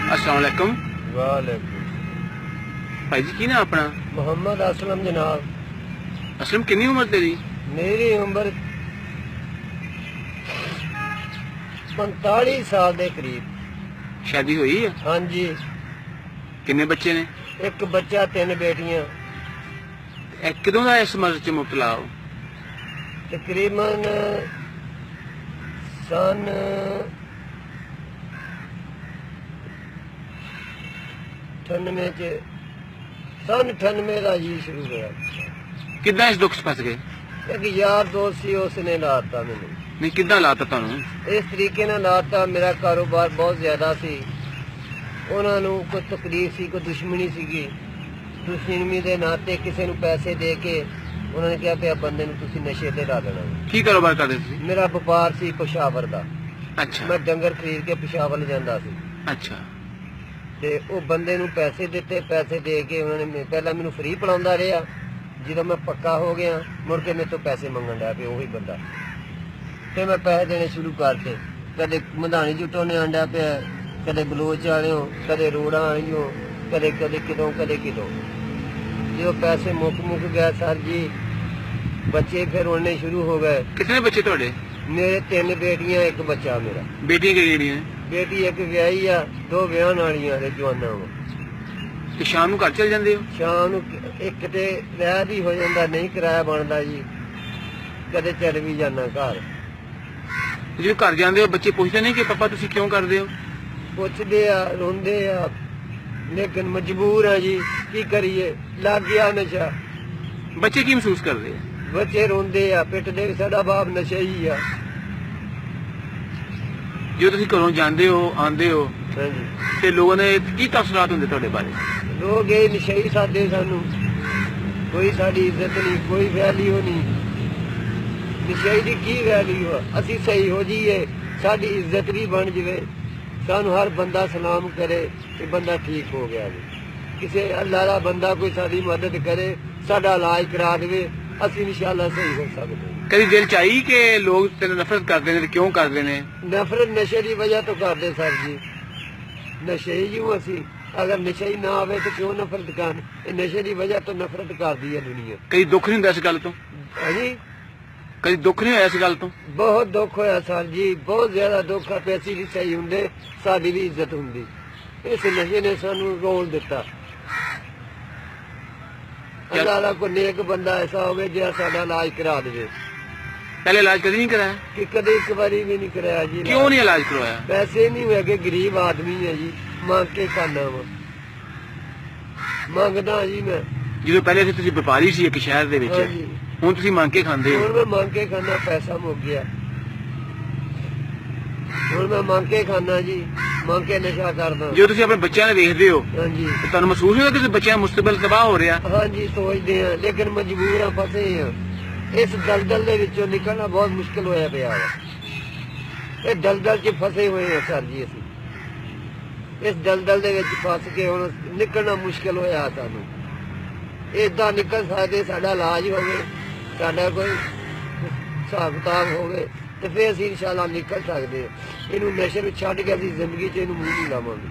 अस्सलाम वालेकुम। वालेकुम। भाई जी की ना अपना? मोहम्मद असलम जनाब। असलम कितनी उम्र तेरी? मेरी उम्र 45 साल के करीब। शादी हुई है? हाँ जी। किन्ने बच्चे ने? एक बच्चा 3 बेटियां। किदों दा इस मर्ज च मुबतला हो? तकरीबन सन 98 का जी शुरू हुआ। किदा इस दुख च फस गए? एक यार दोस्त सी उसने लाता मैंने। नहीं किदा लाता तुहानू? इस तरीके नाल लाता। मेरा कारोबार बहुत ज्यादा सी। उन्हां नूं कोई तकलीफ सी, कोई दुश्मनी सीगी। दुश्मनी के नाते किसी नूं पैसे दे के उन्होंने कहा पिया बंदे नूं तुसीं नशे ते ला देना। की कारोबार करदे सी? मेरा व्यापार सी पेशावर दा। अच्छा मैं डंगर खरीद के पेशावर जांदा सी अच्छा। ते वो बंदे नूं पैसे दिते। पैसे दे के उन्होंने पहला मैनूं फ्री पिलाउंदा रहा। जो मैं पक्का हो गया मुड़ के मेरे तो पैसे मंगण लग पे वही बंदा। फिर मैं पैसे देने शुरू करते। कदे मधानी जुटों ने आंडा पे, कदे बलोच वालों, कदे रोड़ा वालों, कदे कदे कितों कदे कितों। जो पैसे मुक गया सर जी, बच्चे फिर उड़ने शुरू हो गए। कितने बच्चे थोड़े? मेरे 3 बेटियां, एक बच्चा मेरा। बेटियां किहड़ियां ने? बेटी एक विआही आ, 2 विआहण वालियां ते जवानां वा। ते शाम नूं घर चल जांदे हो? शाम नूं एक ते रह भी हो जाता, नहीं किराया बनता जी। कदे चल भी जाना घर। जो घर जांदे हो बच्चे पुछदे नहीं कि पापा तुसीं क्यों करदे हो? पुछदे आ, रोंदे आ, लेकिन मजबूर आ जी। की करिए, लग गया नशा। बच्चे की महसूस करदे आ? बच्चे रोंदे आ, पिटदे भी साडा बाप नशा ही आ। जो तुसीं घरों जांदे हो आंदे हो हाँ जी। ते लोगों ने की तसरात हुंदे तुहाडे बारे? लोग ये नशे साधे सानू, कोई साड़ी इज्जत नहीं, कोई वैल्यू नहीं। नशे की वैल्यू आ? असी सही हो जाइए, साड़ी इज्जत भी बन जाए, सानू हर बंदा सलाम करे कि बंदा ठीक हो गया जी। किसी अल्लाह का बंदा कोई साड़ी मदद करे, साडा इलाज करा दे, असी इंशाअल्लाह सही हो सकते। कभी दिल च आई कि लोग तेरे नफरत करते हैं? क्यों करते हैं? नफरत नशे की वजह तो करते सर जी। नशे ही हूँ असी। अगर नशा ही ना आवे तो क्यों नफरत कर? नशे की वजह तो नफरत करती है दुनिया। कभी दुख नहीं हुंदा इस गल तो? हाँ जी। कभी दुख नहीं होया इस गल तो? बहुत दुख होया सर जी, बहुत ज्यादा दुख है। पैसे भी सही होंगे, साडी भी इज्जत होंगी। इस नशे ने सानू रोल दिता। अल्लाह को नेक बंदा ऐसा होवे जो साडा इलाज करा दे। पहले इलाज कभी नहीं कराया? कि कदे एक बारी भी नहीं कराया जी। क्यों नहीं इलाज करवाया? पैसे नहीं हुए कि गरीब आदमी है जी, मांग के खाना वा। मंगदा जी मैं। जो पहले से तुसी व्यापारी सी एक शहर दे विच, हाँ जी। हुण तुसी मांग के खांदे हो। हुण मैं मांग के खाना, पैसा मुक गया। हुण मैं मांग के खाना जी, मांग के नशा करदा। जो तुसी अपने बच्चों ने देखदे हो हाँ जी। तो तुहानू महसूस होता कि बच्चों का मुस्तकबिल तबाह हो रहा? हाँ जी, सोचते हैं, लेकिन मजबूर हाँ, फसे हैं। इस दलदल दे विचों निकलना बहुत मुश्किल होया पिया वा। इस दलदल च फसे हुए हैं सर जी असी। इस दलदल दे विच फस के हुण निकलना मुश्किल होया सानू। इदां निकल सकदे, साडा इलाज होवे, साडा कोई हिसाब किताब होवे ते फिर असीं इंशाअल्लाह निकल सकदे। इहनूं नशे नूं छड्ड के असीं जिंदगी च इहनूं मूंह नहीं लावांगे।